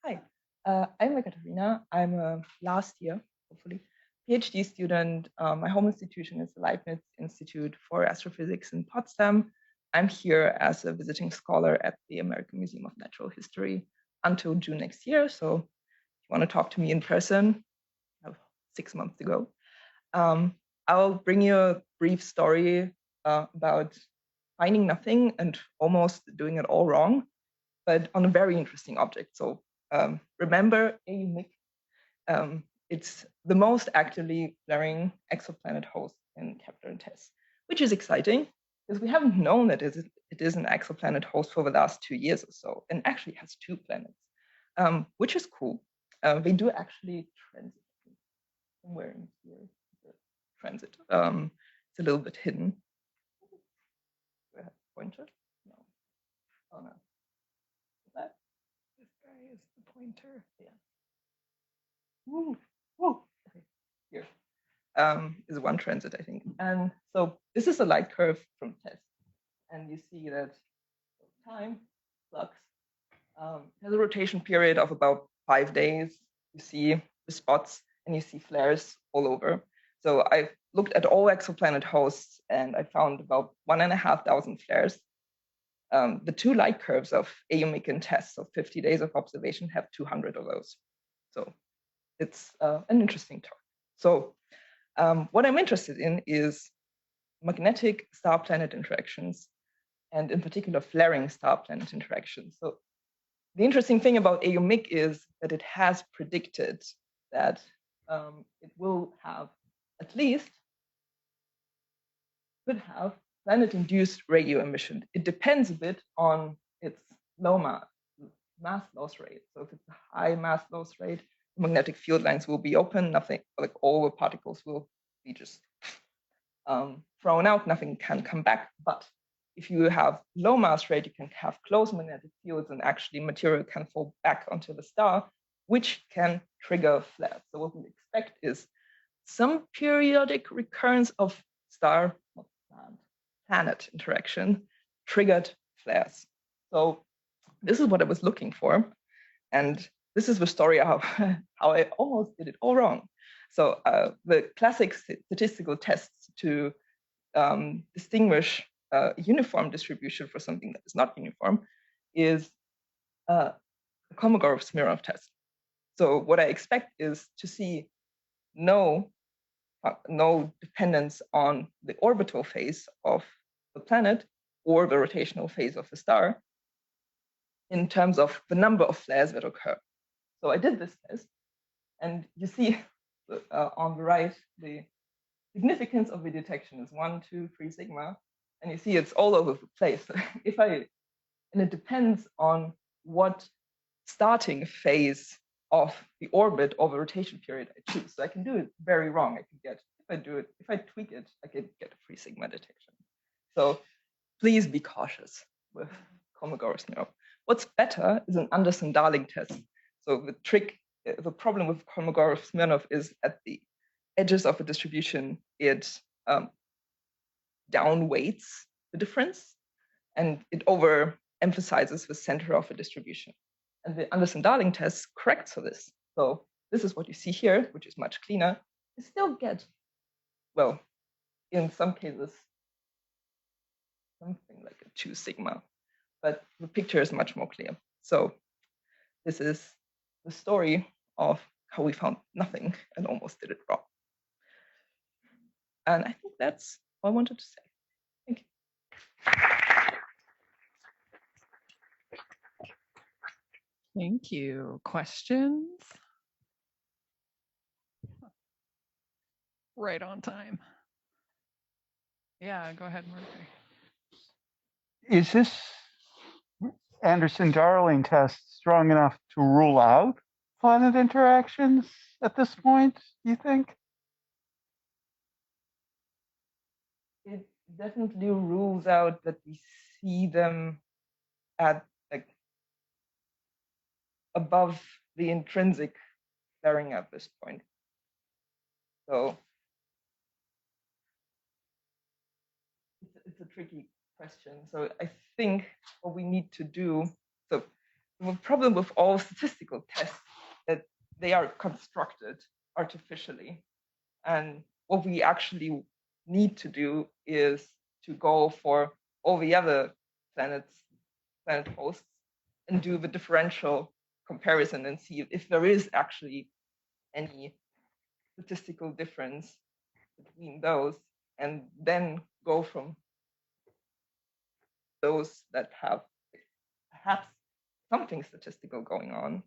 Hi, I'm Ekaterina. I'm a last year, hopefully, PhD student. My home institution is the Leibniz Institute for Astrophysics in Potsdam. I'm here as a visiting scholar at the American Museum of Natural History until June next year. So if you want to talk to me in person, I have 6 months to go. I'll bring you a brief story about finding nothing and almost doing it all wrong, but on a very interesting object. So remember AUMIC, it's the most actively flaring exoplanet host in Kepler and TESS, which is exciting because we haven't known that it is an exoplanet host for the last 2 years or so, and actually has 2 planets, which is cool. They do actually transit somewhere in here. Transit. It's a little bit hidden. Do I have a pointer? No. Oh no. That this guy is the pointer. Yeah. Woo. Woo. Okay. Here. Is one transit, I think. And so this is a light curve from TESS. And you see that time flux has a rotation period of about 5 days. You see the spots and you see flares all over. So I've looked at all exoplanet hosts and I found about 1,500 flares. The 2 light curves of AUMIC and TESS, so 50 days of observation, have 200 of those. So it's an interesting talk. So what I'm interested in is magnetic star-planet interactions, and in particular flaring star-planet interactions. So the interesting thing about AUMIC is that it has predicted that it will have at least, could have planet-induced radio emission. It depends a bit on its low mass loss rate. So if it's a high mass loss rate, magnetic field lines will be open, nothing, like all the particles will be just thrown out, nothing can come back. But if you have low mass rate, you can have closed magnetic fields and actually material can fall back onto the star, which can trigger flares. So what we expect is some periodic recurrence of star-planet interaction triggered flares. So this is what I was looking for. And this is the story of how I almost did it all wrong. So the classic statistical tests to distinguish a uniform distribution for something that is not uniform is a Kolmogorov-Smirnov test. So what I expect is to see no dependence on the orbital phase of the planet or the rotational phase of the star in terms of the number of flares that occur. So I did this test, and you see on the right, the significance of the detection is 1, 2, 3 sigma, and you see it's all over the place. And it depends on what starting phase of the orbit or the rotation period I choose. So I can do it very wrong. I can get, if I tweak it, I can get a 3 sigma detection. So please be cautious with Kolmogorov-Smirnov. What's better is an Anderson-Darling test. So the problem with Kolmogorov-Smirnov is at the edges of a distribution, it downweights the difference and it overemphasizes the center of a distribution. And the Anderson-Darling test corrects for this. So this is what you see here, which is much cleaner. You still get, well, in some cases, something like a 2 sigma, but the picture is much more clear. So this is the story of how we found nothing and almost did it wrong. And I think that's all I wanted to say. Thank you. Thank you. Questions? Right on time. Yeah, go ahead, Murphy. Is this Anderson-Darling test strong enough to rule out planet interactions at this point, do you think? It definitely rules out that we see them at like above the intrinsic flaring at this point. So it's a tricky question. So I think what we need to do, so the problem with all statistical tests that they are constructed artificially. And what we actually need to do is to go for all the other planet hosts and do the differential comparison and see if there is actually any statistical difference between those, and then go from those that have perhaps something statistical going on,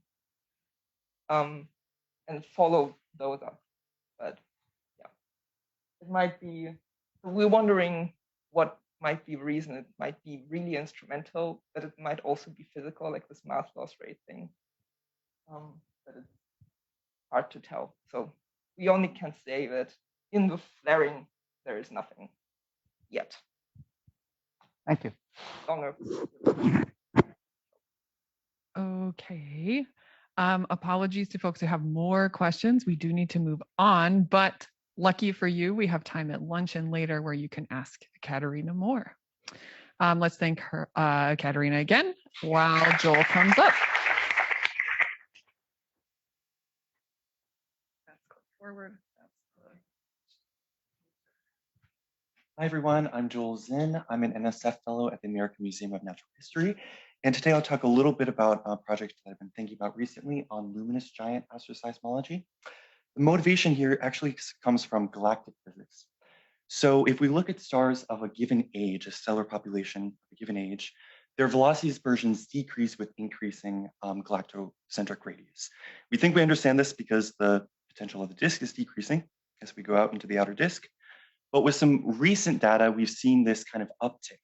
and follow those up. But yeah, it might be, we're wondering what might be the reason. It might be really instrumental, but it might also be physical, like this mass loss rate thing. But it's hard to tell. So we only can say that in the flaring, there is nothing yet. Thank you. Longer. Okay. Apologies to folks who have more questions. We do need to move on, but lucky for you, we have time at lunch and later where you can ask Katerina more. Let's thank her, Katerina again while Joel comes up. Let's go forward. Hi, everyone. I'm Joel Zinn. I'm an NSF Fellow at the American Museum of Natural History. And today I'll talk a little bit about a project that I've been thinking about recently on luminous giant astroseismology. The motivation here actually comes from galactic physics. So if we look at stars of a given age, a stellar population of a given age, their velocity dispersions decrease with increasing galactocentric radius. We think we understand this because the potential of the disk is decreasing as we go out into the outer disk. But with some recent data, we've seen this kind of uptick.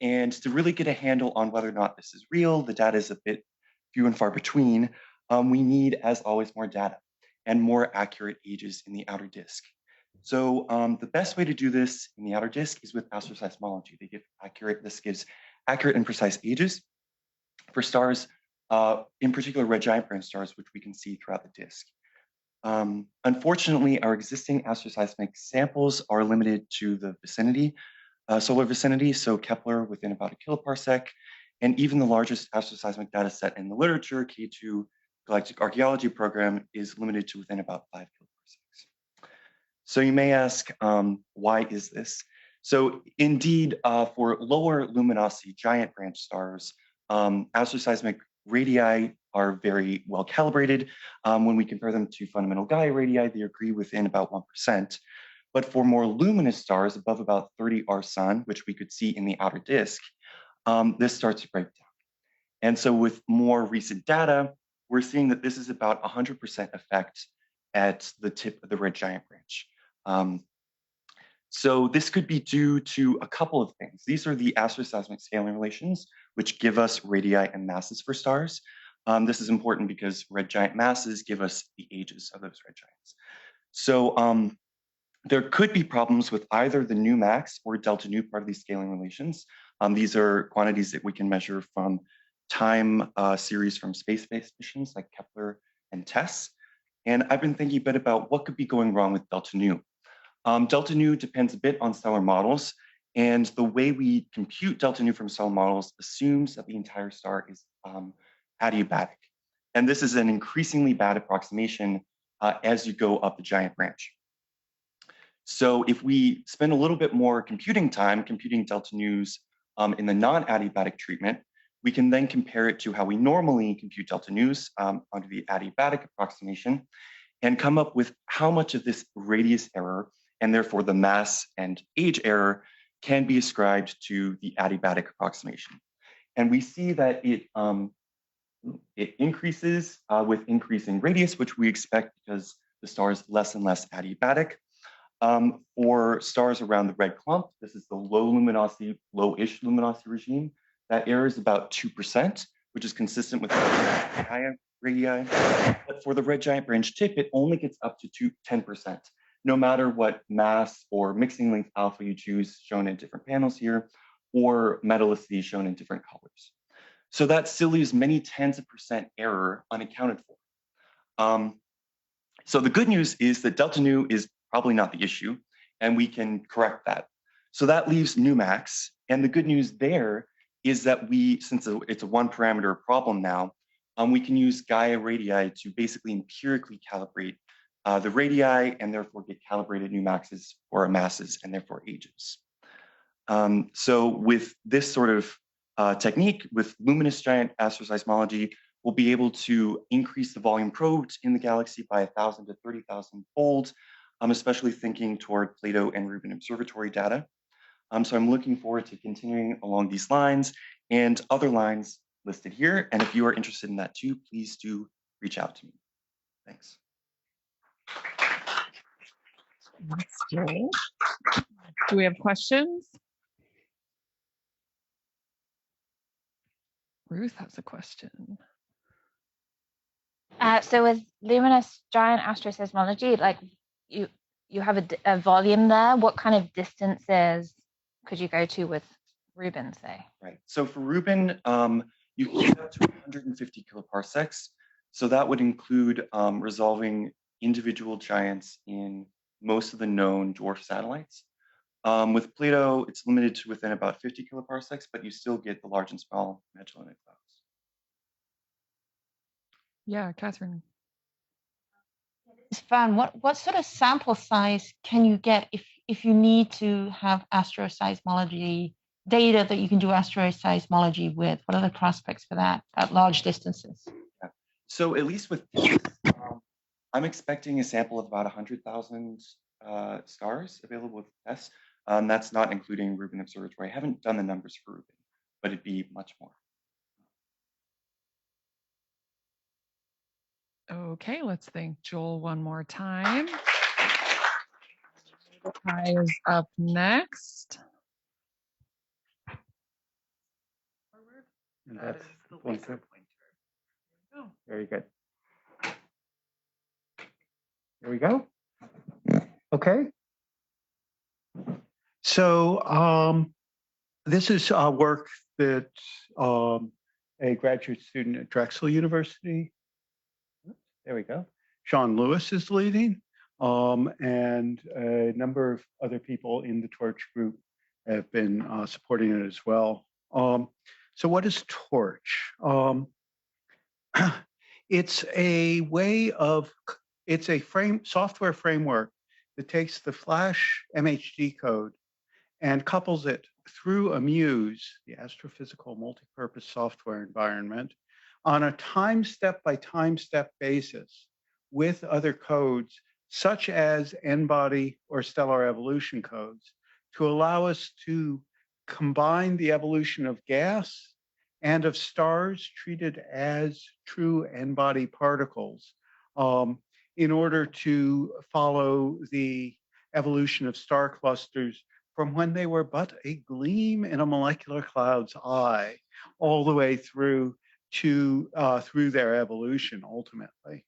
And to really get a handle on whether or not this is real, the data is a bit few and far between. We need, as always, more data and more accurate ages in the outer disk. So the best way to do this in the outer disk is with astroseismology. This gives accurate and precise ages for stars, in particular red giant branch stars, which we can see throughout the disk. Unfortunately, our existing astroseismic samples are limited to the vicinity, solar vicinity, so Kepler within about a kiloparsec, and even the largest astroseismic data set in the literature, K2 Galactic Archaeology Program, is limited to within about 5 kiloparsecs. So you may ask, why is this? So indeed, for lower luminosity giant branch stars, astroseismic radii are very well calibrated. When we compare them to fundamental Gaia radii, they agree within about 1%. But for more luminous stars above about 30 arson, which we could see in the outer disk, this starts to break down. And so with more recent data, we're seeing that this is about 100% effect at the tip of the red giant branch. So this could be due to a couple of things. These are the astroseismic scaling relations, which give us radii and masses for stars. This is important because red giant masses give us the ages of those red giants. So there could be problems with either the nu max or delta nu part of these scaling relations. These are quantities that we can measure from time series from space-based missions like Kepler and TESS. And I've been thinking a bit about what could be going wrong with delta nu. Delta nu depends a bit on stellar models, and the way we compute delta nu from stellar models assumes that the entire star is adiabatic. And this is an increasingly bad approximation as you go up the giant branch. So if we spend a little bit more computing time computing delta nus in the non-adiabatic treatment, we can then compare it to how we normally compute delta nus under the adiabatic approximation and come up with how much of this radius error, and therefore the mass and age error, can be ascribed to the adiabatic approximation. And we see that it increases with increasing radius, which we expect because the star is less and less adiabatic. For stars around the red clump, this is the low luminosity, low-ish luminosity regime. That error is about 2%, which is consistent with Gaia radii. But for the red giant branch tip, it only gets up to 10%, no matter what mass or mixing length alpha you choose, shown in different panels here, or metallicity shown in different colors. So that still leaves many tens of percent error unaccounted for. So the good news is that delta nu is probably not the issue, and we can correct that. So that leaves nu max, and the good news there is that since it's a one parameter problem now, we can use Gaia radii to basically empirically calibrate the radii and therefore get calibrated new maxes for masses and therefore ages. So with this sort of technique, with luminous giant astroseismology, we'll be able to increase the volume probed in the galaxy by 1,000 to 30,000 fold, especially thinking toward Plato and Rubin observatory data. So I'm looking forward to continuing along these lines and other lines listed here. And if you are interested in that too, please do reach out to me. Thanks. Thanks, Joel. Do we have questions? Ruth has a question. So with luminous giant astroseismology, like you have a volume there. What kind of distances could you go to with Rubin, say? Right. So for Rubin, you can get up to 150 kiloparsecs. So that would include resolving individual giants in most of the known dwarf satellites. With Plato, it's limited to within about 50 kiloparsecs, but you still get the large and small Magellanic clouds. Yeah, Catherine. It's fun. What sort of sample size can you get if you need to have astroseismology data that you can do astroseismology with? What are the prospects for that at large distances? Yeah. So at least with I'm expecting a sample of about 100,000 stars available with tests. That's not including Rubin Observatory. I haven't done the numbers for Rubin, but it'd be much more. Okay, let's thank Joel one more time. Kai is up next. And that's the pointer. Very good. There we go. Okay. So this is work that a graduate student at Drexel University, there we go, Sean Lewis is leading, and a number of other people in the Torch group have been supporting it as well. So what is Torch? It's a way of, it's a software framework that takes the Flash MHD code and couples it through Amuse, the astrophysical multipurpose software environment, on a time-step by time-step basis with other codes, such as N-body or stellar evolution codes, to allow us to combine the evolution of gas and of stars treated as true N-body particles in order to follow the evolution of star clusters from when they were but a gleam in a molecular cloud's eye, all the way through to through their evolution ultimately.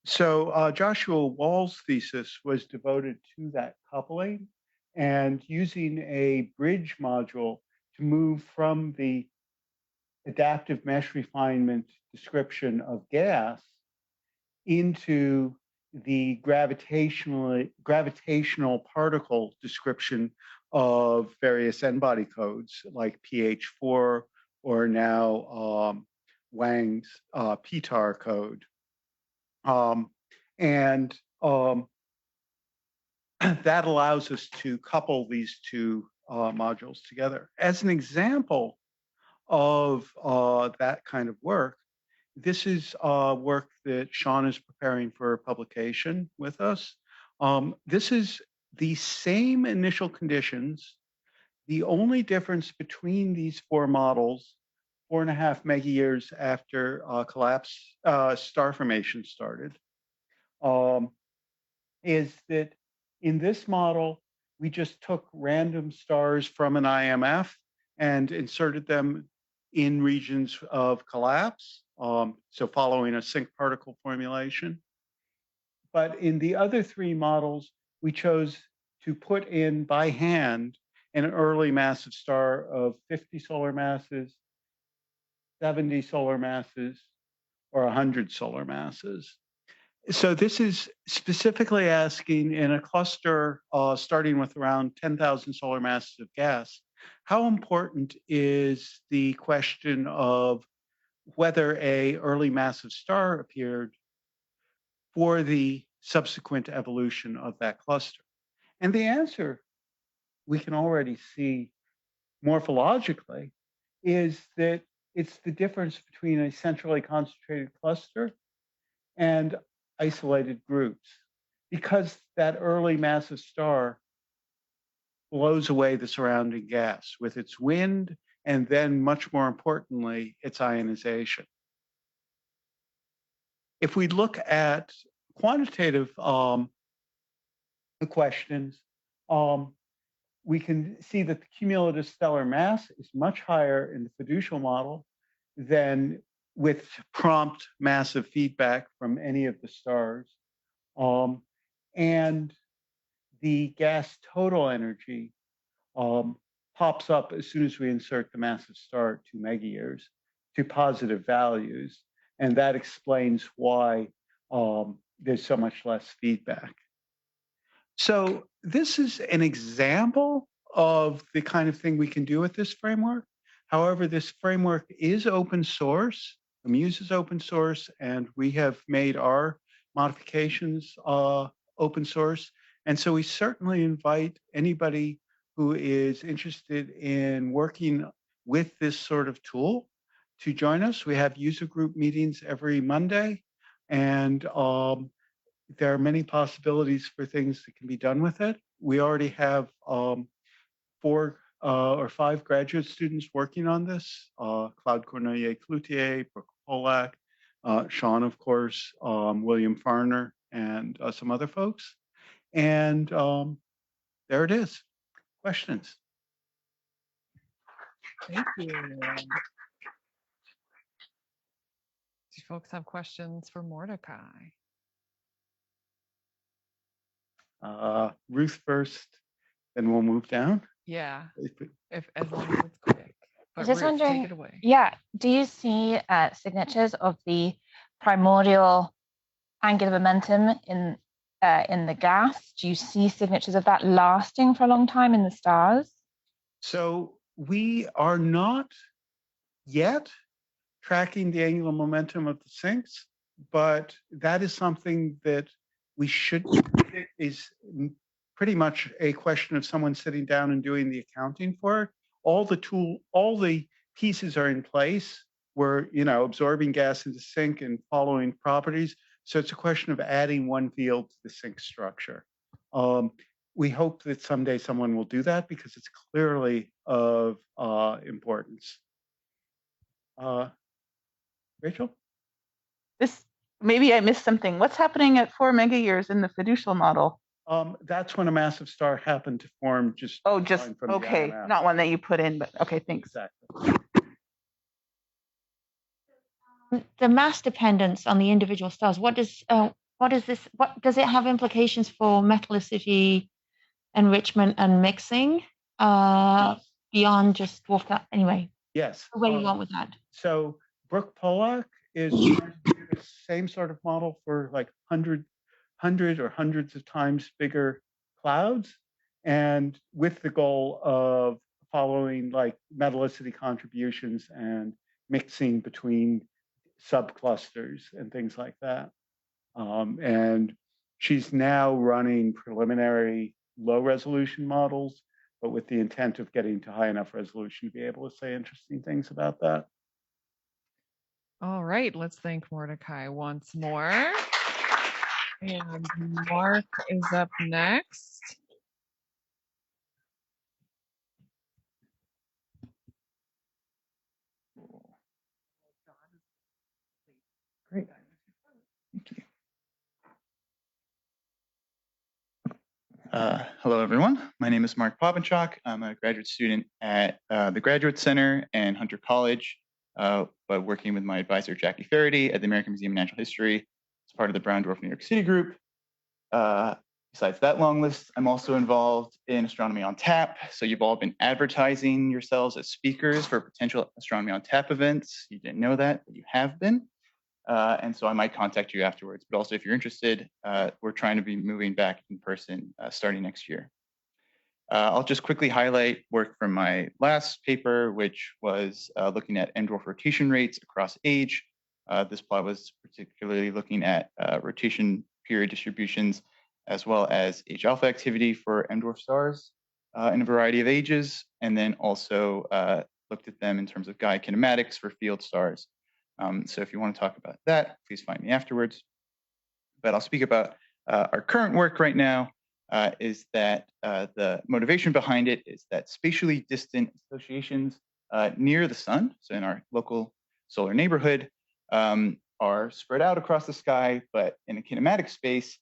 So Joshua Wall's thesis was devoted to that coupling and using a bridge module to move from the adaptive mesh refinement description of gas into the gravitational particle description of various N-body codes like pH4 or now Wang's PTAR code. That allows us to couple these two modules together. As an example of that kind of work, this is work that Sean is preparing for publication with us. This is the same initial conditions. The only difference between these four models, 4.5 mega years after collapse star formation started, is that in this model, we just took random stars from an IMF and inserted them in regions of collapse, so following a sync particle formulation. But in the other three models, we chose to put in by hand an early massive star of 50 solar masses, 70 solar masses, or 100 solar masses. So this is specifically asking in a cluster starting with around 10,000 solar masses of gas, How important is the question of whether a early massive star appeared for the subsequent evolution of that cluster? And the answer we can already see morphologically is that it's the difference between a centrally concentrated cluster and isolated groups. Because that early massive star blows away the surrounding gas with its wind and then, much more importantly, its ionization. If we look at quantitative questions, we can see that the cumulative stellar mass is much higher in the fiducial model than with prompt massive feedback from any of the stars. And the gas total energy pops up as soon as we insert the massive star at 2 megayears to positive values. And that explains why there's so much less feedback. So this is an example of the kind of thing we can do with this framework. However, this framework is open source. Amuse is open source, and we have made our modifications open source. And so we certainly invite anybody who is interested in working with this sort of tool to join us. We have user group meetings every Monday, and there are many possibilities for things that can be done with it. We already have 4 or 5 graduate students working on this, Claude Cornelier-Cloutier, Brooke Polak, Sean, of course, William Farner, and some other folks. And there it is. Questions? Thank you. Do folks have questions for Mordecai? Ruth first, then we'll move down. Yeah, if as long as it's quick. I But was just Ruth, wondering, take it away. yeah, do you see signatures of the primordial angular momentum in the gas? Do you see signatures of that lasting for a long time in the stars? So we are not yet tracking the angular momentum of the sinks, but that is something that we should predict is pretty much a question of someone sitting down and doing the accounting for it. All the pieces are in place. We're, absorbing gas into sink and following properties. So it's a question of adding one field to the sink structure. We hope that someday someone will do that because it's clearly of importance. Rachel? Maybe I missed something. What's happening at 4 megayears in the fiducial model? That's when a massive star happened to form just from okay, the IMF. not one that you put in, but okay, thanks. Exactly. The mass dependence on the individual stars. What does it have implications for metallicity, enrichment, and mixing beyond just dwarf that? Anyway. Yes. Where you want with that? So Brooke Polak is trying to do the same sort of model for like hundred or hundreds of times bigger clouds, and with the goal of following like metallicity contributions and mixing between subclusters and things like that. And she's now running preliminary low resolution models, but with the intent of getting to high enough resolution to be able to say interesting things about that. All right, let's thank Mordecai once more. And Mark is up next. Great. Thank you. Hello, everyone. My name is Mark Popenchak. I'm a graduate student at the Graduate Center and Hunter College, but working with my advisor, Jackie Faherty, at the American Museum of Natural History as part of the Brown Dwarf New York City group. Besides that long list, I'm also involved in Astronomy on Tap. So you've all been advertising yourselves as speakers for potential Astronomy on Tap events. You didn't know that, but you have been. And so I might contact you afterwards. But also, if you're interested, we're trying to be moving back in person starting next year. I'll just quickly highlight work from my last paper, which was looking at M-dwarf rotation rates across age. This plot was particularly looking at rotation period distributions, as well as H alpha activity for M-dwarf stars in a variety of ages, and then also looked at them in terms of Gaia kinematics for field stars. So if you want to talk about that, please find me afterwards. But I'll speak about our current work right now. Is that the motivation behind it is that spatially distant associations near the sun, so in our local solar neighborhood, are spread out across the sky, but in a kinematic space,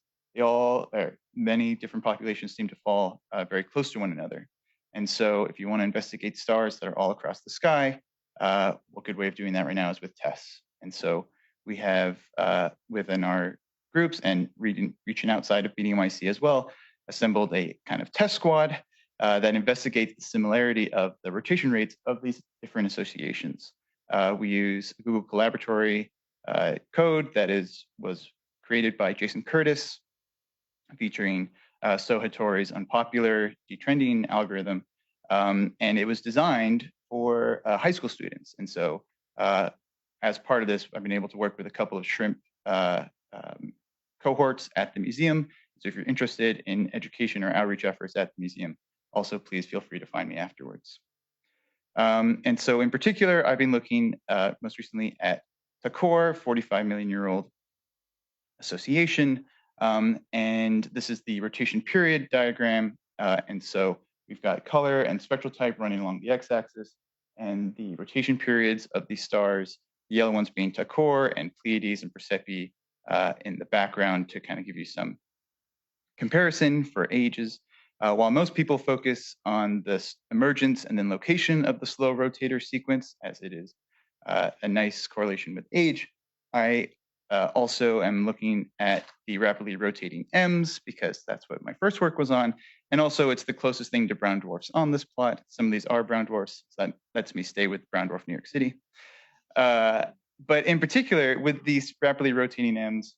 many different populations seem to fall very close to one another. And so if you want to investigate stars that are all across the sky, a good way of doing that right now is with TESS. And so we have within our groups and reaching outside of BDMIC as well, assembled a kind of test squad that investigates the similarity of the rotation rates of these different associations. We use Google Collaboratory code that was created by Jason Curtis, featuring Sohatori's unpopular detrending algorithm, and it was designed for high school students. And so as part of this, I've been able to work with a couple of shrimp cohorts at the museum. So if you're interested in education or outreach efforts at the museum, also please feel free to find me afterwards. And so in particular, I've been looking most recently at Takor, 45 million year old association. And this is the rotation period diagram. And so we've got color and spectral type running along the x-axis, and the rotation periods of these stars, the yellow ones being Takor and Pleiades and Persepi in the background to kind of give you some comparison for ages. While most people focus on this emergence and then location of the slow rotator sequence, as it is a nice correlation with age, I also am looking at the rapidly rotating M's because that's what my first work was on. And also it's the closest thing to brown dwarfs on this plot. Some of these are brown dwarfs, so that lets me stay with brown dwarf New York City. But in particular, with these rapidly rotating M's,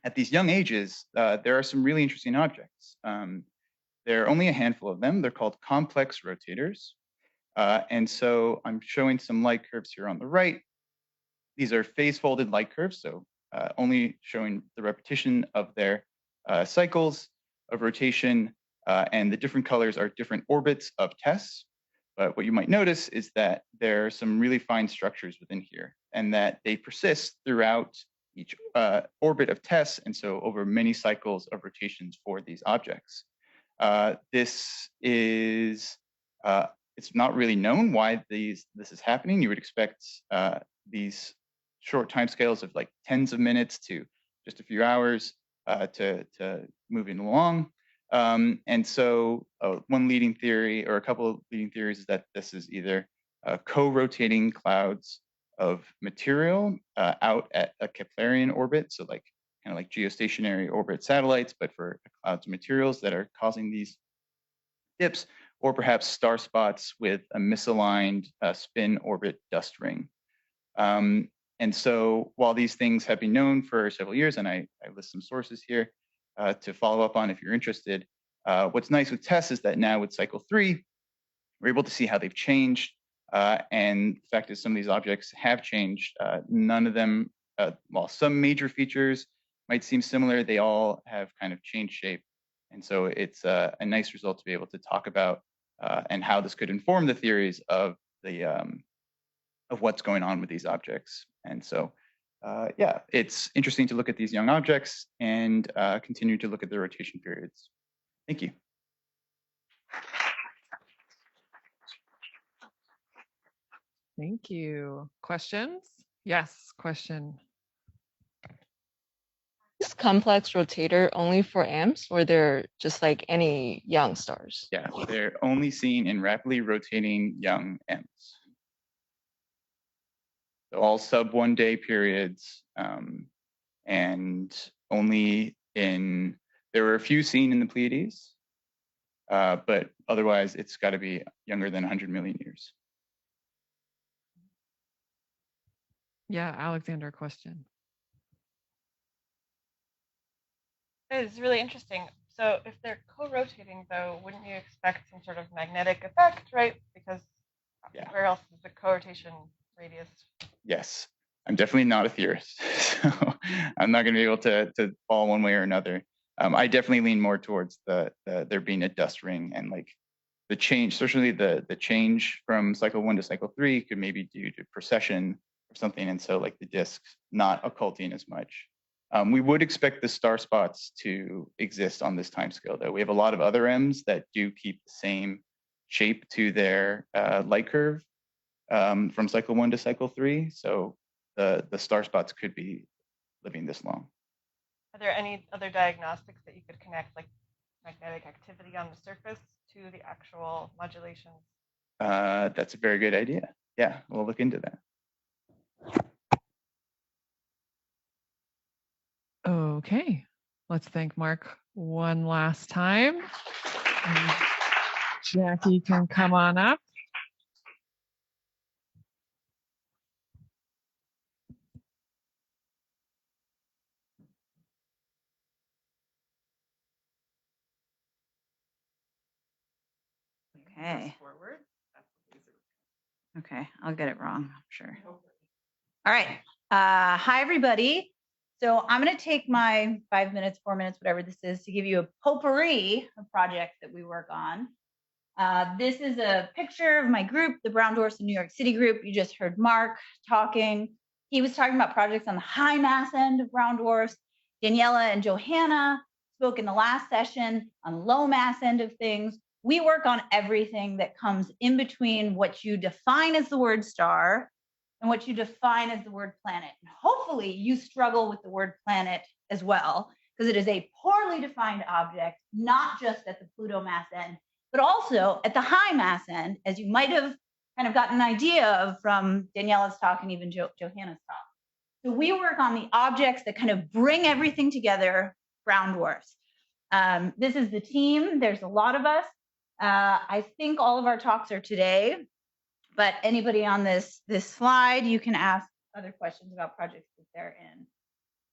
at these young ages, there are some really interesting objects. There are only a handful of them. They're called complex rotators. And so I'm showing some light curves here on the right. These are phase-folded light curves, so only showing the repetition of their cycles of rotation, and the different colors are different orbits of TESS. But what you might notice is that there are some really fine structures within here, and that they persist throughout each orbit of TESS, and so over many cycles of rotations for these objects. This is, it's not really known why this is happening. You would expect these short timescales of like tens of minutes to just a few hours to moving along. And so one leading theory, or a couple of leading theories, is that this is either co-rotating clouds of material out at a Keplerian orbit, so like kind of like geostationary orbit satellites, but for clouds of materials that are causing these dips, or perhaps star spots with a misaligned spin orbit dust ring. And so while these things have been known for several years, and I list some sources here to follow up on if you're interested, what's nice with TESS is that now with cycle 3, we're able to see how they've changed. And the fact is some of these objects have changed. None of them, while some major features might seem similar, they all have kind of changed shape. And so it's a nice result to be able to talk about and how this could inform the theories of the of what's going on with these objects. And so, yeah, it's interesting to look at these young objects and continue to look at their rotation periods. Thank you. Thank you. Questions? Yes, question. Is complex rotator only for amps, or they're just like any young stars? Yeah, they're only seen in rapidly rotating young amps. So all sub 1 day periods, and only in, there were a few seen in the Pleiades, but otherwise it's got to be younger than 100 million years. Yeah, Alexander, question. It's really interesting. So if they're co-rotating, though, wouldn't you expect some sort of magnetic effect, right? Because where else is the co-rotation radius? Yes, I'm definitely not a theorist, so I'm not going to be able to fall one way or another. I definitely lean more towards the there being a dust ring, and like the change, certainly the change from cycle 1 to cycle 3 could maybe due to precession or something, and so like the disks not occulting as much. We would expect the star spots to exist on this time scale, though. We have a lot of other M's that do keep the same shape to their light curve from cycle 1 to cycle 3. So the star spots could be living this long. Are there any other diagnostics that you could connect, like magnetic activity on the surface, to the actual modulations? That's a very good idea. Yeah, we'll look into that. Okay, let's thank Mark one last time. And Jackie can come on up. Okay. Okay, I'll get it wrong, I'm sure. All right. Hi, everybody. So I'm going to take my 5 minutes, 4 minutes, whatever this is, to give you a potpourri of projects that we work on. This is a picture of my group, the Brown Dwarfs in New York City group. You just heard Mark talking. He was talking about projects on the high mass end of brown dwarfs. Daniela and Johanna spoke in the last session on low mass end of things. We work on everything that comes in between what you define as the word star and what you define as the word planet. And hopefully you struggle with the word planet as well, because it is a poorly defined object, not just at the Pluto mass end, but also at the high mass end, as you might have kind of gotten an idea of from Daniela's talk and even Johanna's talk. So we work on the objects that kind of bring everything together, brown dwarfs. This is the team. There's a lot of us. I think all of our talks are today, but anybody on this slide, you can ask other questions about projects that they're in.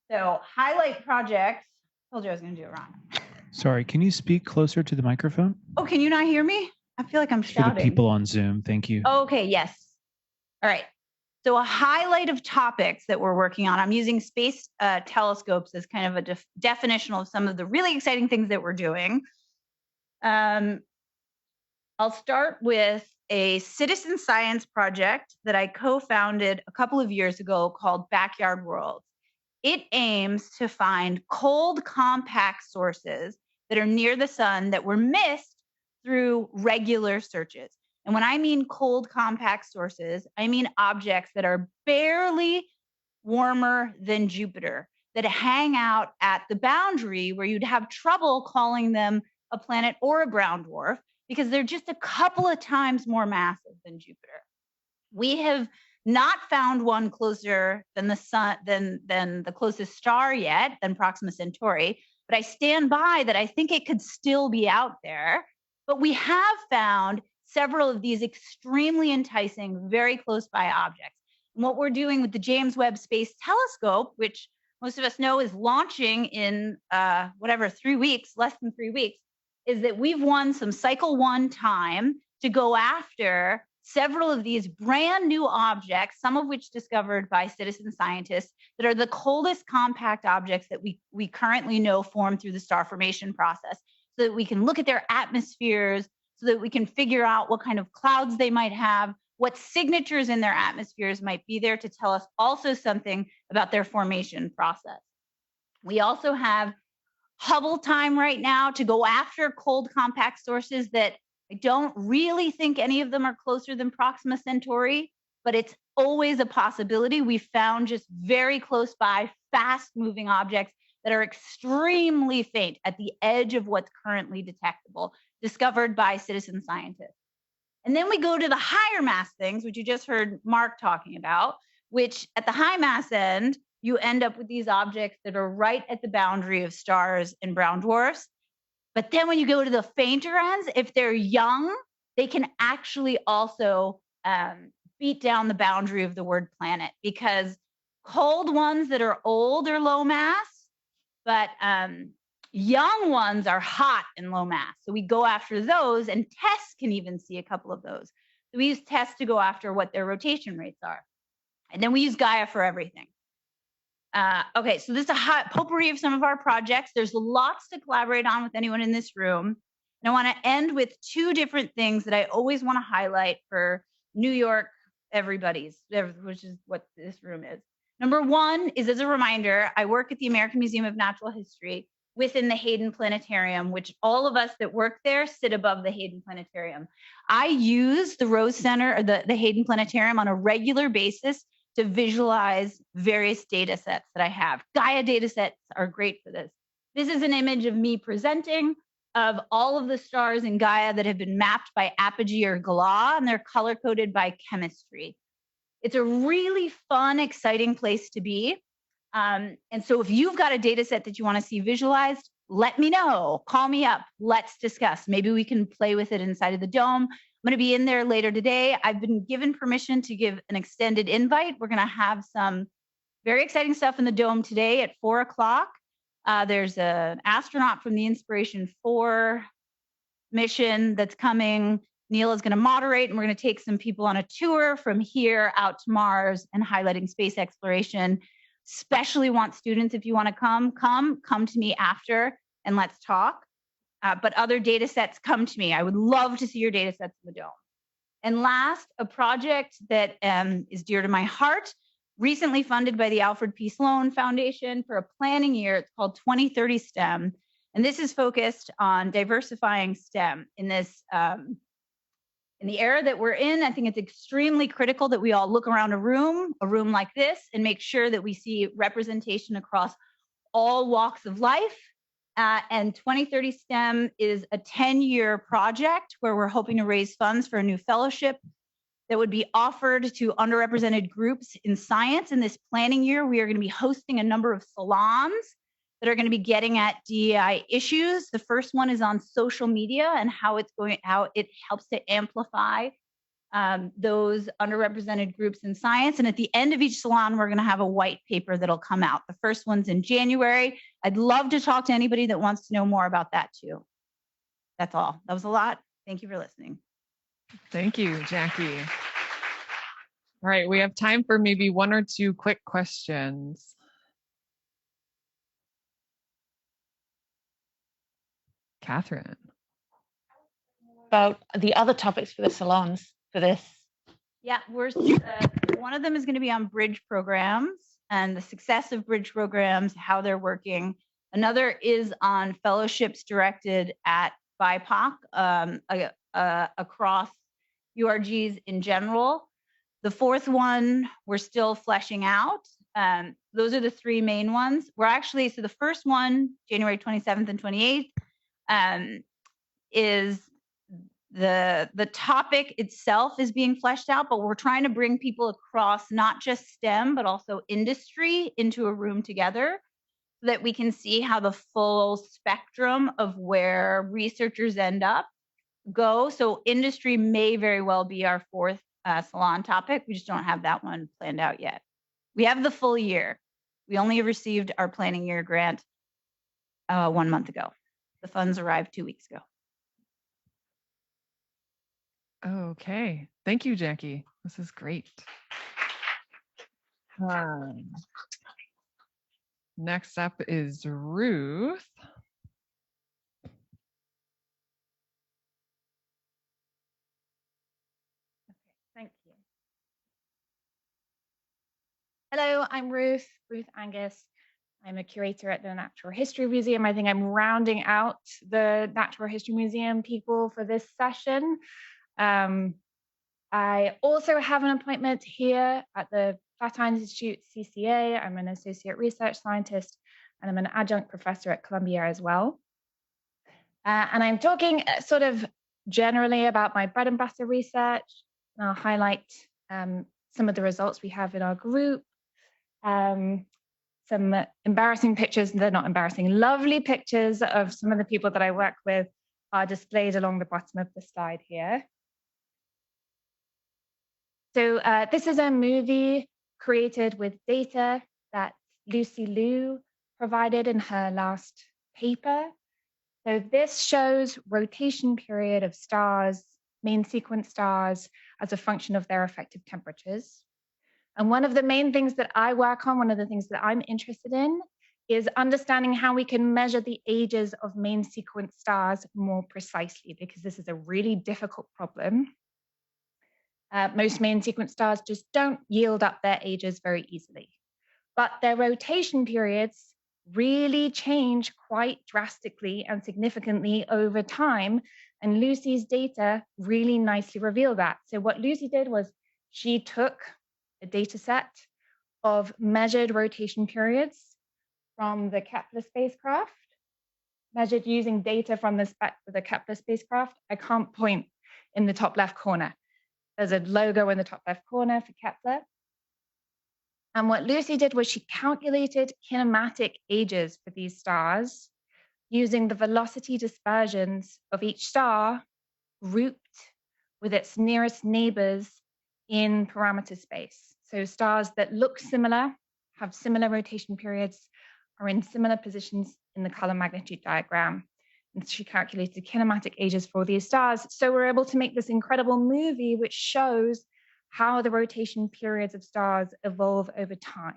So highlight projects. Told you I was going to do it wrong. Sorry, can you speak closer to the microphone? Oh, can you not hear me? I feel like I'm shouting. For the people on Zoom, thank you. Okay, yes. All right. So a highlight of topics that we're working on. I'm using space telescopes as kind of a definition of some of the really exciting things that we're doing. I'll start with a citizen science project that I co-founded a couple of years ago called Backyard Worlds. It aims to find cold, compact sources that are near the sun that were missed through regular searches. And when I mean cold, compact sources, I mean objects that are barely warmer than Jupiter, that hang out at the boundary where you'd have trouble calling them a planet or a brown dwarf, because they're just a couple of times more massive than Jupiter. We have not found one closer than the sun, than the closest star yet, than Proxima Centauri, but I stand by that I think it could still be out there. But we have found several of these extremely enticing, very close by objects. And what we're doing with the James Webb Space Telescope, which most of us know is launching in 3 weeks, less than 3 weeks, is that we've won some cycle 1 time to go after several of these brand new objects, some of which discovered by citizen scientists, that are the coldest compact objects that we currently know form through the star formation process, so that we can look at their atmospheres, so that we can figure out what kind of clouds they might have, what signatures in their atmospheres might be there to tell us also something about their formation process. We also have Hubble time right now to go after cold compact sources that I don't really think any of them are closer than Proxima Centauri, but it's always a possibility. We found just very close by, fast moving objects that are extremely faint at the edge of what's currently detectable, discovered by citizen scientists. And then we go to the higher mass things, which you just heard Mark talking about, which at the high mass end, you end up with these objects that are right at the boundary of stars and brown dwarfs. But then when you go to the fainter ends, if they're young, they can actually also beat down the boundary of the word planet, because cold ones that are old are low mass, but Young ones are hot in low mass. So we go after those, and TESS can even see a couple of those. So we use TESS to go after what their rotation rates are. And then we use Gaia for everything. Okay, so this is a hot potpourri of some of our projects. There's lots to collaborate on with anyone in this room. And I want to end with two different things that I always want to highlight for New York everybody's, which is what this room is. Number one is, as a reminder, I work at the American Museum of Natural History within the Hayden Planetarium, which all of us that work there sit above the Hayden Planetarium. I use the Rose Center, or the Hayden Planetarium, on a regular basis to visualize various data sets that I have. Gaia data sets are great for this. This is an image of me presenting of all of the stars in Gaia that have been mapped by apogee or GLA, and they're color-coded by chemistry. It's a really fun, exciting place to be. And so if you've got a data set that you want to see visualized, let me know. Call me up. Let's discuss. Maybe we can play with it inside of the dome. I'm going to be in there later today. I've been given permission to give an extended invite. We're going to have some very exciting stuff in the dome today at 4 o'clock. There's an astronaut from the Inspiration 4 mission that's coming. Neil is going to moderate, and we're going to take some people on a tour from here out to Mars and highlighting space exploration. Especially want students, if you want to come to me after and let's talk. But other data sets, come to me. I would love to see your data sets in the dome. And last, a project that is dear to my heart, recently funded by the Alfred P. Sloan Foundation for a planning year. It's called 2030 STEM. And this is focused on diversifying STEM in this in the era that we're in. I think it's extremely critical that we all look around a room like this, and make sure that we see representation across all walks of life. And 2030 STEM is a 10-year project where we're hoping to raise funds for a new fellowship that would be offered to underrepresented groups in science. In this planning year, we are going to be hosting a number of salons that are going to be getting at DEI issues. The first one is on social media and how it helps to amplify those underrepresented groups in science. And at the end of each salon, we're going to have a white paper that'll come out. The first one's in January. I'd love to talk to anybody that wants to know more about that too. That's all. That was a lot. Thank you for listening. Thank you, Jackie. All right, we have time for maybe one or two quick questions. Catherine. About the other topics for the salons for this. Yeah, one of them is going to be on bridge programs and the success of bridge programs, how they're working. Another is on fellowships directed at BIPOC across URGs in general. The fourth one, we're still fleshing out. Those are the three main ones. So the first one, January 27th and 28th, is the topic itself is being fleshed out, but we're trying to bring people across not just STEM, but also industry into a room together so that we can see how the full spectrum of where researchers end up go. So industry may very well be our fourth salon topic. We just don't have that one planned out yet. We have the full year. We only received our planning year grant 1 month ago. The funds arrived 2 weeks ago. Okay, thank you, Jackie. This is great. Next up is Ruth. Thank you. Hello, I'm Ruth Angus. I'm a curator at the Natural History Museum. I think I'm rounding out the Natural History Museum people for this session. I also have an appointment here at the Flatiron Institute, CCA. I'm an associate research scientist, and I'm an adjunct professor at Columbia as well. And I'm talking sort of generally about my bread and butter research. And I'll highlight some of the results we have in our group. Some embarrassing pictures, they're not embarrassing, lovely pictures of some of the people that I work with are displayed along the bottom of the slide here. So this is a movie created with data that Lucy Liu provided in her last paper. So this shows rotation period of stars, main sequence stars, as a function of their effective temperatures. And one of the main things that I work on, one of the things that I'm interested in, is understanding how we can measure the ages of main sequence stars more precisely, because this is a really difficult problem. Most main sequence stars just don't yield up their ages very easily, but their rotation periods really change quite drastically and significantly over time. And Lucy's data really nicely reveal that. So what Lucy did was she took a data set of measured rotation periods from the Kepler spacecraft, measured using data from the Kepler spacecraft. I can't point in the top left corner. There's a logo in the top left corner for Kepler. And what Lucy did was she calculated kinematic ages for these stars using the velocity dispersions of each star grouped with its nearest neighbors in parameter space. So stars that look similar, have similar rotation periods, are in similar positions in the color magnitude diagram. And she calculated kinematic ages for these stars. So we're able to make this incredible movie which shows how the rotation periods of stars evolve over time.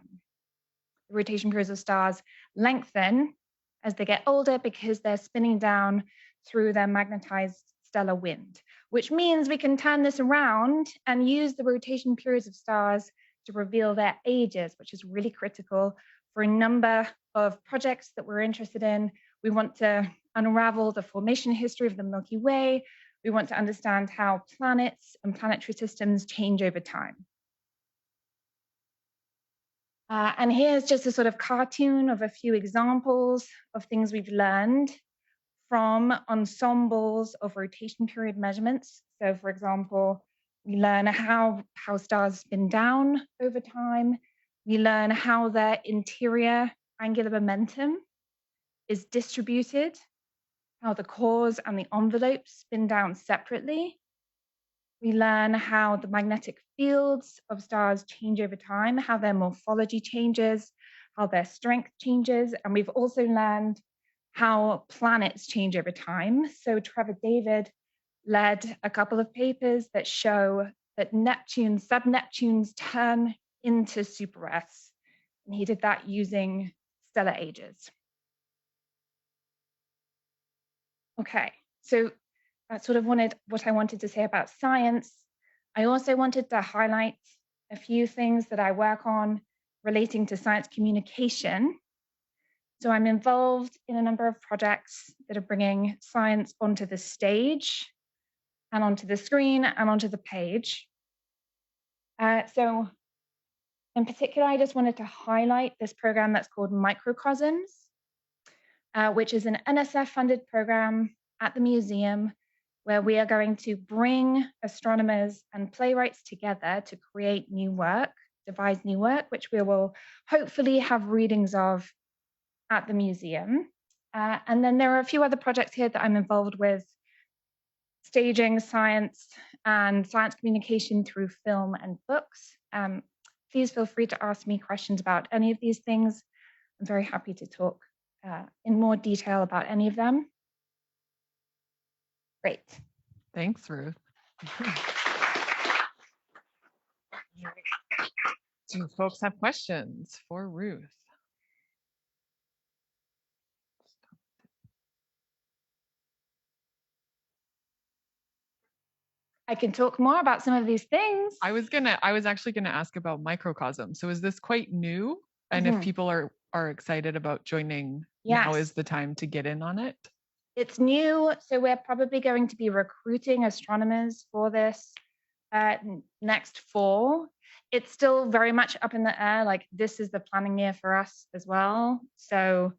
The rotation periods of stars lengthen as they get older because they're spinning down through their magnetized stellar wind, which means we can turn this around and use the rotation periods of stars to reveal their ages, which is really critical for a number of projects that we're interested in. We want to unravel the formation history of the Milky Way. We want to understand how planets and planetary systems change over time. And here's just a sort of cartoon of a few examples of things we've learned from ensembles of rotation period measurements. So for example, we learn how stars spin down over time. We learn how their interior angular momentum is distributed, how the cores and the envelopes spin down separately. We learn how the magnetic fields of stars change over time, how their morphology changes, how their strength changes. And we've also learned how planets change over time. So Trevor David led a couple of papers that show that sub-Neptunes turn into super Earths. And he did that using stellar ages. Okay, so that's sort of what I wanted to say about science. I also wanted to highlight a few things that I work on relating to science communication. So I'm involved in a number of projects that are bringing science onto the stage and onto the screen and onto the page. So in particular, I just wanted to highlight this program that's called Microcosms, which is an NSF-funded program at the museum where we are going to bring astronomers and playwrights together to create new work, devise new work, which we will hopefully have readings of at the museum. And then there are a few other projects here that I'm involved with, staging science and science communication through film and books. Please feel free to ask me questions about any of these things. I'm very happy to talk in more detail about any of them. Great. Thanks, Ruth. Do folks have questions for Ruth? I can talk more about some of these things. I was actually gonna ask about microcosm. So is this quite new? And if people are excited about joining, now is the time to get in on it? It's new, so we're probably going to be recruiting astronomers for this next fall. It's still very much up in the air, like this is the planning year for us as well. So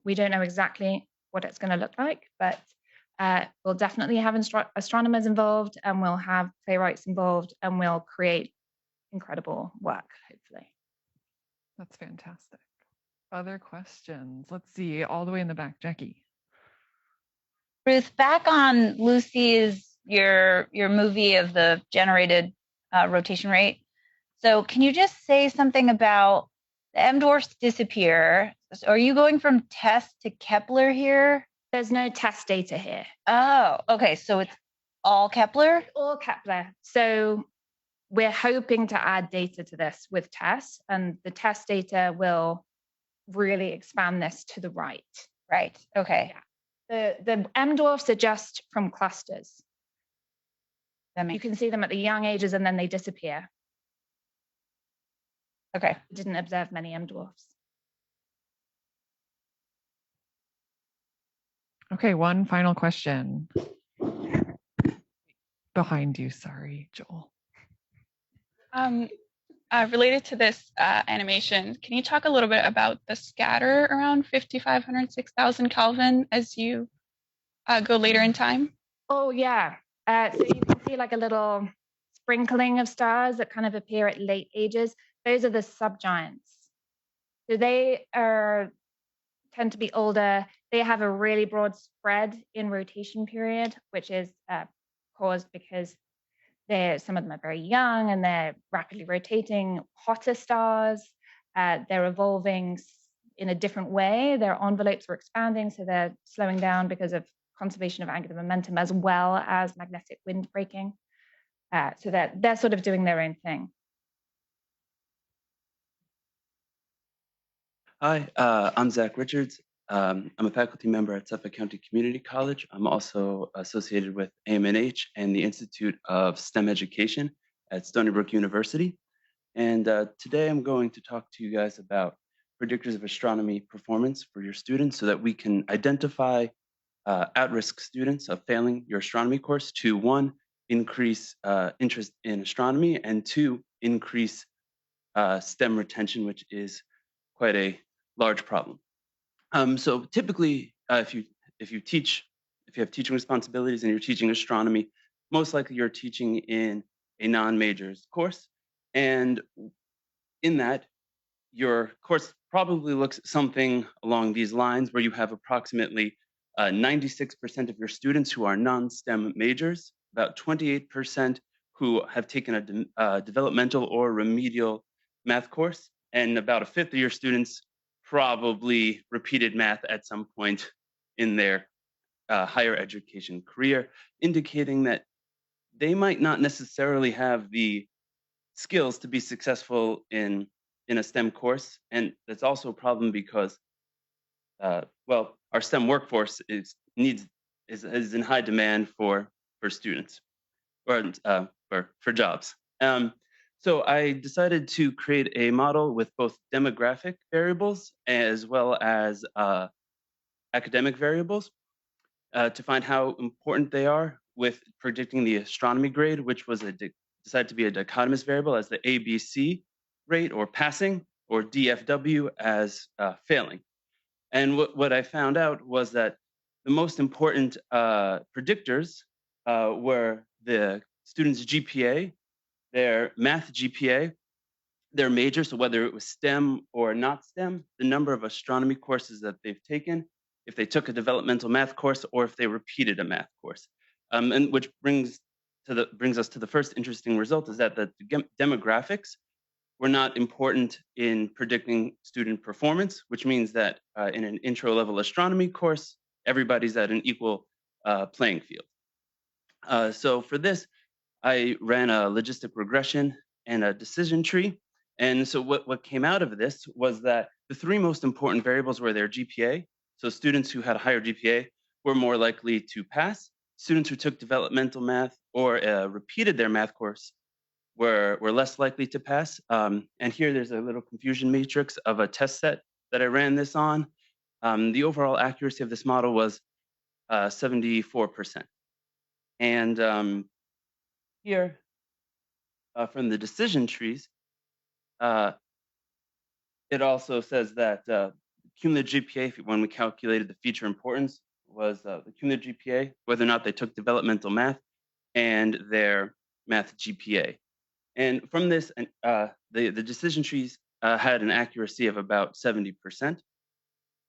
we don't know exactly what it's gonna look like, but we'll definitely have astronomers involved, and we'll have playwrights involved, and we'll create incredible work, hopefully. That's fantastic. Other questions? Let's see, all the way in the back, Jackie. Ruth, back on Lucy's, your movie of the generated rotation rate. So can you just say something about The M dwarfs disappear. So are you going from test to Kepler here? There's no test data here. Oh, okay. So it's all Kepler? All Kepler. So we're hoping to add data to this with tests, and the test data will really expand this to the right. Right. Okay. Yeah. The M dwarfs are just from clusters. You can see them at the young ages and then they disappear. Okay. Didn't observe many M dwarfs. Okay, one final question. Behind you, sorry, Joel. Related to this animation, can you talk a little bit about the scatter around 5,500, 6,000 Kelvin as you go later in time? Oh, yeah. So you can see like a little sprinkling of stars that kind of appear at late ages. Those are the subgiants. So they tend to be older. They have a really broad spread in rotation period, which is caused because some of them are very young and they're rapidly rotating. Hotter stars, they're evolving in a different way. Their envelopes are expanding, so they're slowing down because of conservation of angular momentum as well as magnetic wind breaking. So they're sort of doing their own thing. Hi, I'm Zach Richards. I'm a faculty member at Suffolk County Community College. I'm also associated with AMNH and the Institute of STEM Education at Stony Brook University. And today I'm going to talk to you guys about predictors of astronomy performance for your students so that we can identify at-risk students of failing your astronomy course to, one, increase interest in astronomy, and two, increase STEM retention, which is quite a large problem. So typically, if you have teaching responsibilities and you're teaching astronomy, most likely you're teaching in a non-majors course, and in that, your course probably looks something along these lines, where you have approximately 96% of your students who are non-STEM majors, about 28% who have taken a developmental or remedial math course, and about a fifth of your students probably repeated math at some point in their higher education career, indicating that they might not necessarily have the skills to be successful in a STEM course. And that's also a problem because, well, our STEM workforce is in high demand for students or for jobs. So I decided to create a model with both demographic variables as well as academic variables to find how important they are with predicting the astronomy grade, which was decided to be a dichotomous variable as the ABC rate or passing, or DFW as failing. And what I found out was that the most important predictors were the students' GPA, their math GPA, their major, so whether it was STEM or not STEM, the number of astronomy courses that they've taken, if they took a developmental math course, or if they repeated a math course. And which brings us to the first interesting result, is that the demographics were not important in predicting student performance, which means that in an intro level astronomy course, everybody's at an equal playing field. So for this, I ran a logistic regression and a decision tree. And so what came out of this was that the three most important variables were their GPA. So students who had a higher GPA were more likely to pass. Students who took developmental math or repeated their math course were less likely to pass. And here there's a little confusion matrix of a test set that I ran this on. The overall accuracy of this model was 74%. And here, from the decision trees, it also says that cumulative GPA, when we calculated the feature importance, was the cumulative GPA, whether or not they took developmental math, and their math GPA. And from this, the decision trees had an accuracy of about 70%.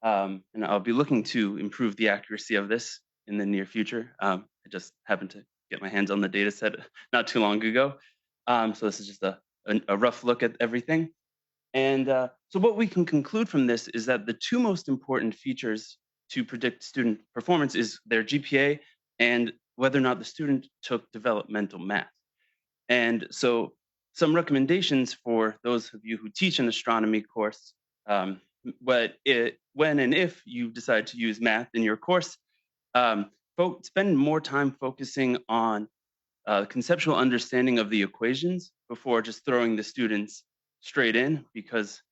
And I'll be looking to improve the accuracy of this in the near future. I just happened to get my hands on the data set not too long ago. So this is just a rough look at everything. And so what we can conclude from this is that the two most important features to predict student performance is their GPA and whether or not the student took developmental math. And so some recommendations for those of you who teach an astronomy course, when and if you decide to use math in your course, spend more time focusing on conceptual understanding of the equations before just throwing the students straight in, because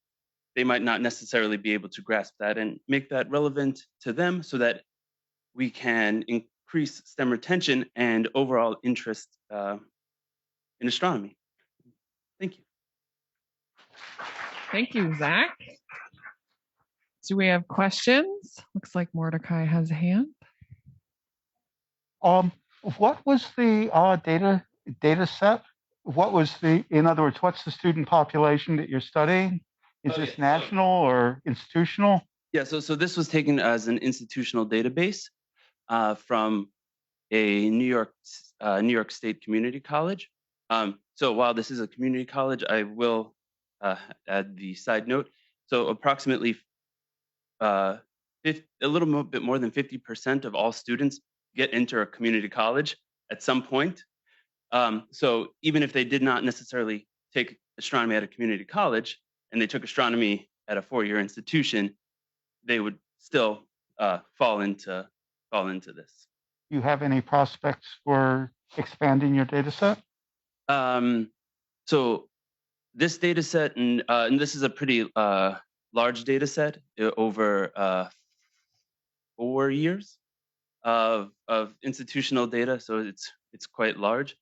they might not necessarily be able to grasp that, and make that relevant to them so that we can increase STEM retention and overall interest in astronomy. Thank you. Thank you, Zach. Do we have questions? Looks like Mordecai has a hand. What was the data set? What was in other words, what's the student population that you're studying? Is this national or institutional? Yeah, so this was taken as an institutional database from a New York State community college. So while this is a community college, I will add the side note. So approximately a little bit more than 50% of all students enter a community college at some point. So even if they did not necessarily take astronomy at a community college and they took astronomy at a four-year institution, they would still fall into this. Do you have any prospects for expanding your data set? So this data set, and this is a pretty large data set over 4 years of institutional data, so it's quite large.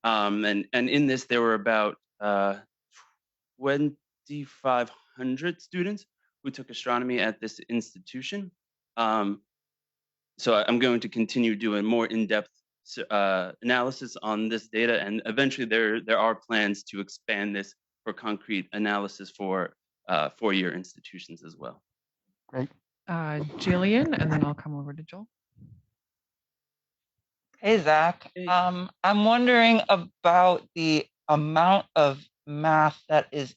And in this, there were about 2,500 students who took astronomy at this institution. So I'm going to continue doing more in-depth analysis on this data, and eventually there are plans to expand this for concrete analysis for four-year institutions as well. Great. Jillian, and then I'll come over to Joel. Hey, Zach. I'm wondering about the amount of math that is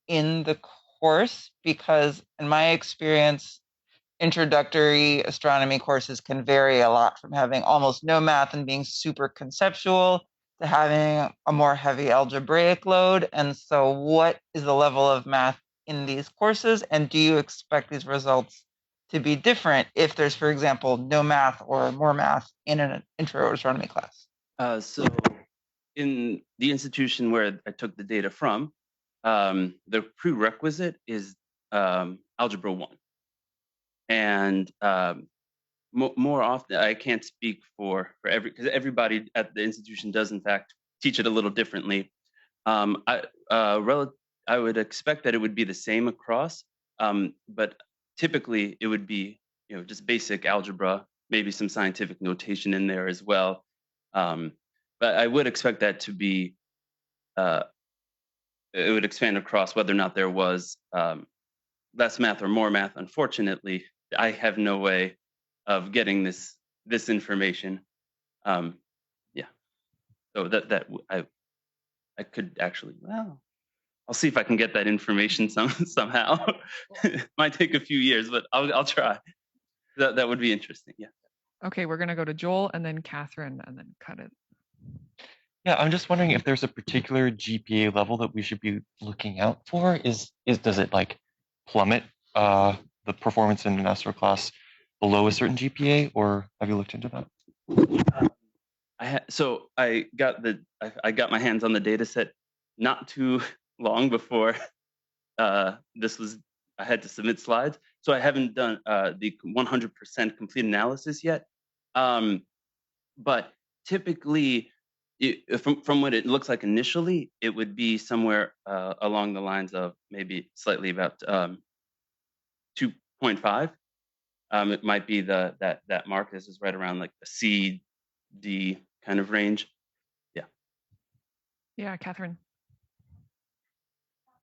in the course, because in my experience, introductory astronomy courses can vary a lot, from having almost no math and being super conceptual to having a more heavy algebraic load. And so what is the level of math in these courses? And do you expect these results to be different if there's, for example, no math or more math in an intro astronomy class? So in the institution where I took the data from, the prerequisite is Algebra 1. And more often, I can't speak for because everybody at the institution does in fact teach it a little differently. I would expect that it would be the same across, but typically it would be just basic algebra, maybe some scientific notation in there as well. But I would expect that to be it would expand across whether or not there was less math or more math. Unfortunately, I have no way of getting this information. Yeah, so that I could actually, well, I'll see if I can get that information somehow. Might take a few years, but I'll try. That would be interesting. Yeah. Okay, we're gonna go to Joel and then Catherine and then cut it. Yeah, I'm just wondering if there's a particular GPA level that we should be looking out for. Does it like plummet the performance in an astro class below a certain GPA, or have you looked into that? So I got my hands on the data set not too long before I had to submit slides, so I haven't done the 100% complete analysis yet. But typically, from what it looks like initially, it would be somewhere along the lines of maybe slightly about 2.5. It might be that mark. This is right around like the C, D kind of range. Yeah. Yeah, Catherine.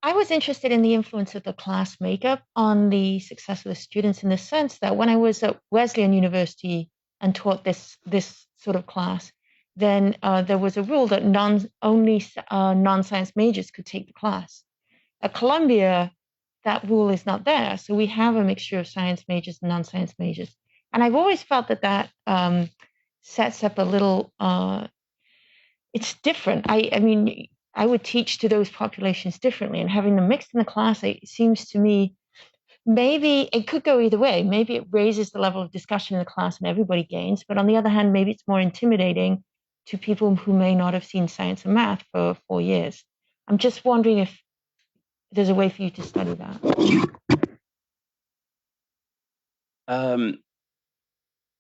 I was interested in the influence of the class makeup on the success of the students, in the sense that when I was at Wesleyan University and taught this sort of class, then there was a rule that only non-science majors could take the class. At Columbia, that rule is not there. So we have a mixture of science majors and non-science majors. And I've always felt that sets up a little, it's different. I mean, I would teach to those populations differently, and having them mixed in the class, it seems to me, maybe it could go either way. Maybe it raises the level of discussion in the class and everybody gains. But on the other hand, maybe it's more intimidating to people who may not have seen science and math for 4 years. I'm just wondering if there's a way for you to study that.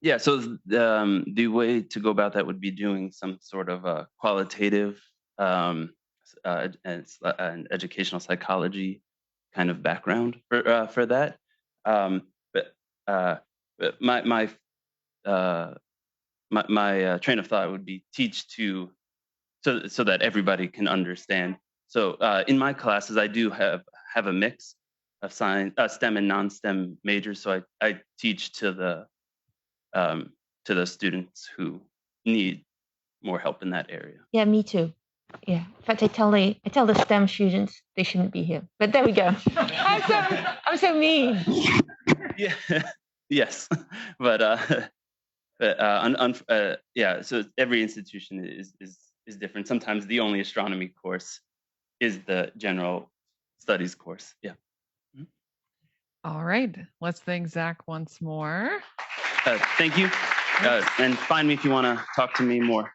Yeah, so the way to go about that would be doing some sort of qualitative and educational psychology kind of background for that. But my train of thought would be teach to so that everybody can understand. So in my classes, I do have a mix of science, STEM and non-STEM majors. So I teach to the students who need more help in that area. Yeah, me too. Yeah. In fact, I tell the STEM students they shouldn't be here. But there we go. I'm so mean. Yeah. Yes. But yeah. So every institution is different. Sometimes the only astronomy course is the general studies course. Yeah. All right. Let's thank Zach once more. Thank you. And find me if you want to talk to me more.